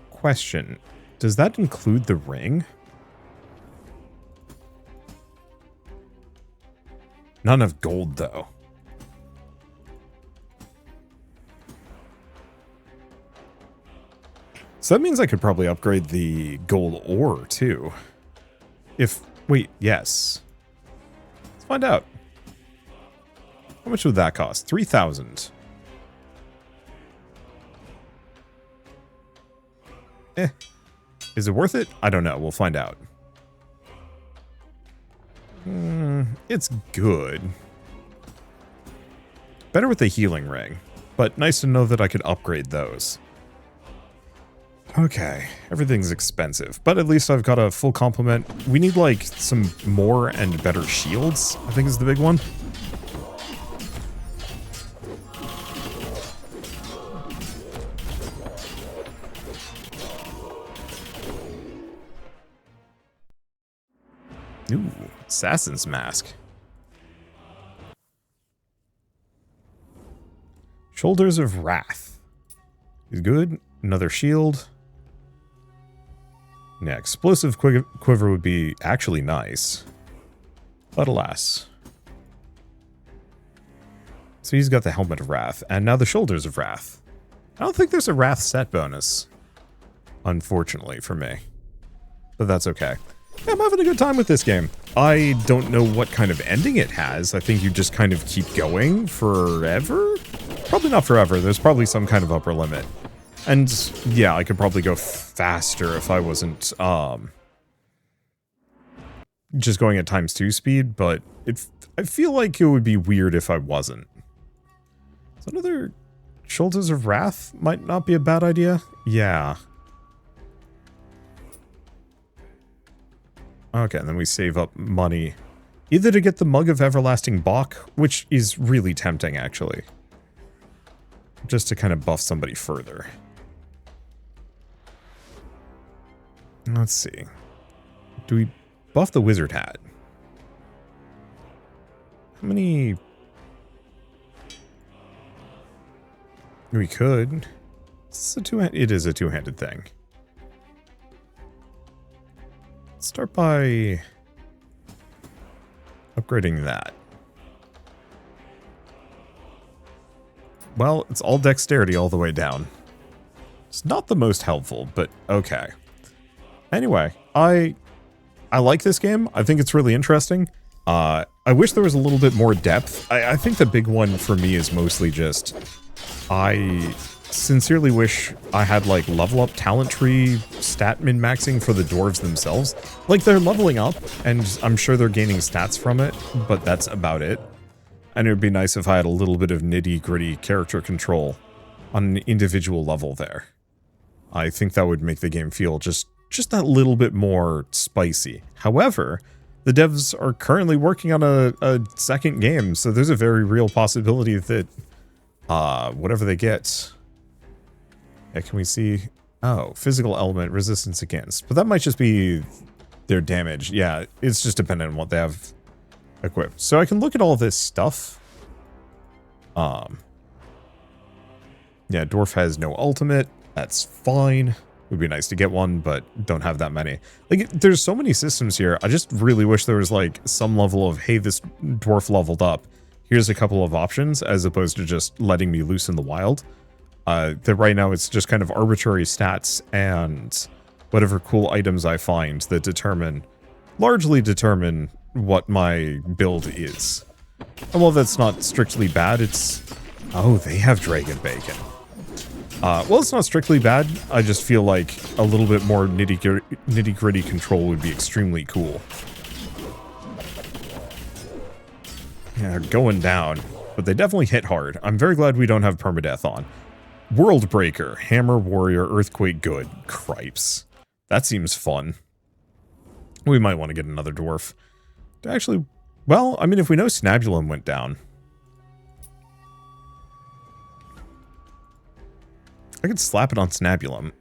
Question, does that include the ring? Not enough gold, though. So that means I could probably upgrade the gold ore, too. Wait, yes. Let's find out. How much would that cost? 3,000. Is it worth it? I don't know. We'll find out. It's good. Better with the healing ring, but nice to know that I could upgrade those. Okay, everything's expensive, but at least I've got a full complement. We need, like, some more and better shields, I think is the big one. Ooh, Assassin's Mask. Shoulders of Wrath. Is good. Another shield. Yeah, explosive quiver would be actually nice. But alas. So he's got the Helmet of Wrath, and now the Shoulders of Wrath. I don't think there's a Wrath set bonus, unfortunately for me. But that's okay. Yeah, I'm having a good time with this game. I don't know what kind of ending it has. I think you just kind of keep going forever? Probably not forever. There's probably some kind of upper limit. And yeah, I could probably go faster if I wasn't just going at ×2 speed, but I feel like it would be weird if I wasn't. So another Shoulders of Wrath might not be a bad idea. Yeah. Okay, and then we save up money either to get the Mug of Everlasting Bach, which is really tempting actually, just to kind of buff somebody further. Let's see. Do we buff the Wizard Hat? How many? We could. It is a two-handed thing. Let's start by upgrading that. Well, it's all dexterity all the way down. It's not the most helpful, but okay. Anyway, I like this game. I think it's really interesting. I wish there was a little bit more depth. I think the big one for me is mostly just I sincerely wish I had like level up talent tree stat min-maxing for the dwarves themselves. Like they're leveling up and I'm sure they're gaining stats from it, but that's about it. And it would be nice if I had a little bit of nitty-gritty character control on an individual level there. I think that would make the game feel just that little bit more spicy. However, the devs are currently working on a second game, so there's a very real possibility that whatever they get... Yeah, can we see? Oh, physical element, resistance against. But that might just be their damage. Yeah, it's just dependent on what they have equipped. So I can look at all this stuff. Yeah, Dwarf has no ultimate. That's fine. Would be nice to get one, but don't have that many. Like, there's so many systems here. I just really wish there was, like, some level of, hey, this dwarf leveled up. Here's a couple of options, as opposed to just letting me loose in the wild. That right now it's just kind of arbitrary stats and whatever cool items I find that largely determine what my build is. And while that's not strictly bad, it's... Oh, they have dragon bacon. Well, it's not strictly bad. I just feel like a little bit more nitty-gritty control would be extremely cool. Yeah, going down. But they definitely hit hard. I'm very glad we don't have permadeath on. World Breaker, Hammer, Warrior, Earthquake, good. Cripes. That seems fun. We might want to get another dwarf. Actually, well, I mean, if we know Snabulum went down. I could slap it on Snabulum.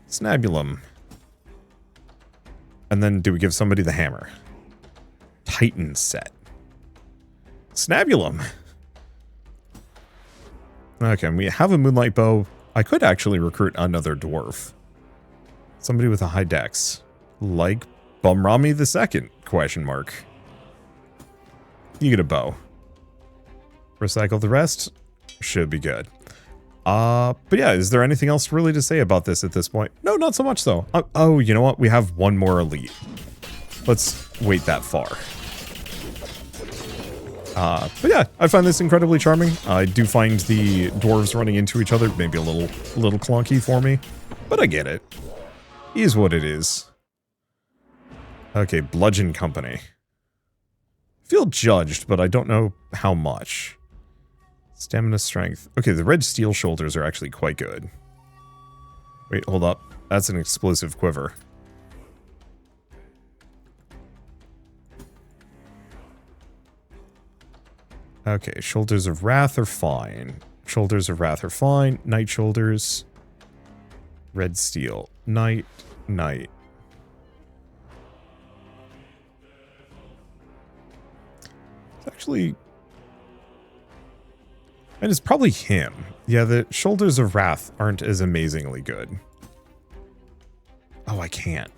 Snabulum. And then do we give somebody the hammer? Titan set. Snabulum. Okay, we have a Moonlight Bow. I could actually recruit another dwarf. Somebody with a high dex. Like Bumrami II, question mark. You get a bow. Recycle the rest. Should be good. But yeah, is there anything else really to say about this at this point? No, not so much though. Oh, you know what? We have one more elite. Let's wait that far. But yeah, I find this incredibly charming. I do find the dwarves running into each other maybe a little clunky for me, but I get it. Is what it is. Okay, Bludgeon Company. Feel judged, but I don't know how much. Stamina, strength. Okay, the red steel shoulders are actually quite good. Wait, hold up. That's an explosive quiver. Okay, Shoulders of Wrath are fine. Shoulders of Wrath are fine. Knight shoulders. Red steel. Knight. Knight. It's actually... And it's probably him. Yeah, the Shoulders of Wrath aren't as amazingly good. Oh, I can't.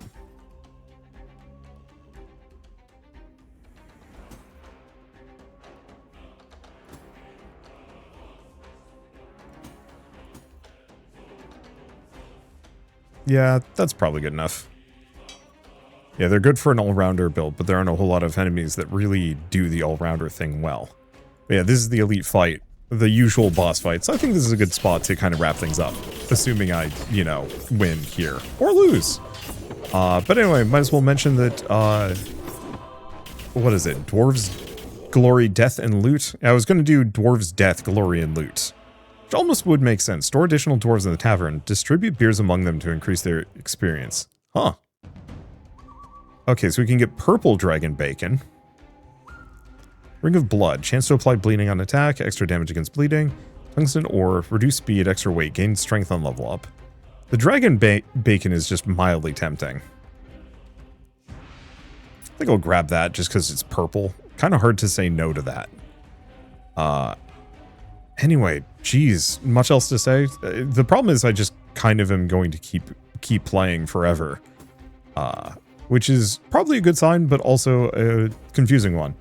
Yeah, that's probably good enough. Yeah, they're good for an all-rounder build, but there aren't a whole lot of enemies that really do the all-rounder thing well. But yeah, this is the elite fight. The usual boss fight. So I think this is a good spot to kind of wrap things up. Assuming I, you know, win here. Or lose. But anyway, might as well mention that, what is it? Dwarves, Glory, Death, and Loot? I was going to do Dwarves, Death, Glory, and Loot. Which almost would make sense. Store additional dwarves in the tavern. Distribute beers among them to increase their experience. Huh. Okay, so we can get purple dragon bacon. Ring of Blood. Chance to apply bleeding on attack. Extra damage against bleeding. Tungsten ore. Reduce speed. Extra weight. Gain strength on level up. The dragon bacon is just mildly tempting. I think I'll grab that just because it's purple. Kind of hard to say no to that. Anyway, geez, much else to say. The problem is I just kind of am going to keep playing forever. Which is probably a good sign, but also a confusing one.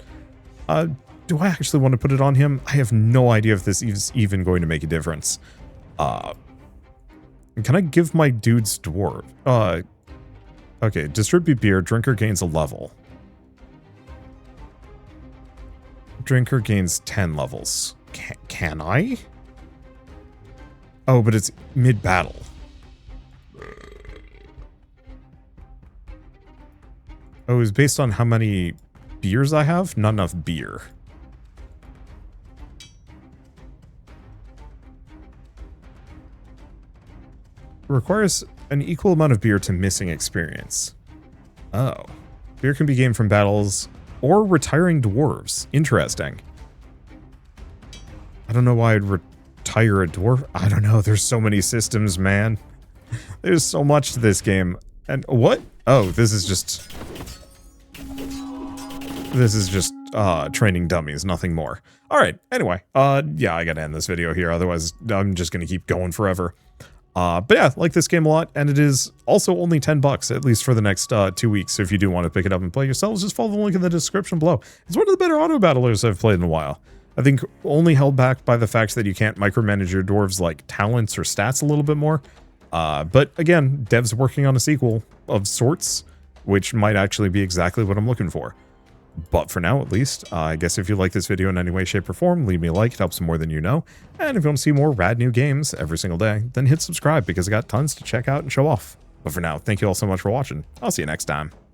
Do I actually want to put it on him? I have no idea if this is even going to make a difference. Can I give my dudes dwarf? Okay, distribute beer. Drinker gains a level. Drinker gains 10 levels. Can I? Oh, but it's mid-battle. Oh, it's based on how many beers I have? Not enough beer. Requires an equal amount of beer to missing experience. Oh. Beer can be gained from battles or retiring dwarves. Interesting. I don't know why I'd retire a dwarf. I don't know. There's so many systems, man. There's so much to this game. And what? Oh, this is just... This is just training dummies, nothing more. Alright, anyway. Yeah, I gotta end this video here. Otherwise, I'm just gonna keep going forever. But yeah, like this game a lot, and it is also only 10 bucks, at least for the next 2 weeks. So if you do want to pick it up and play yourselves, just follow the link in the description below. It's one of the better auto battlers I've played in a while. I think only held back by the fact that you can't micromanage your dwarves' like talents or stats a little bit more. But again, devs working on a sequel of sorts, which might actually be exactly what I'm looking for. But for now, at least, I guess if you like this video in any way, shape, or form, leave me a like. It helps more than you know. And if you want to see more rad new games every single day, then hit subscribe because I got tons to check out and show off. But for now, thank you all so much for watching. I'll see you next time.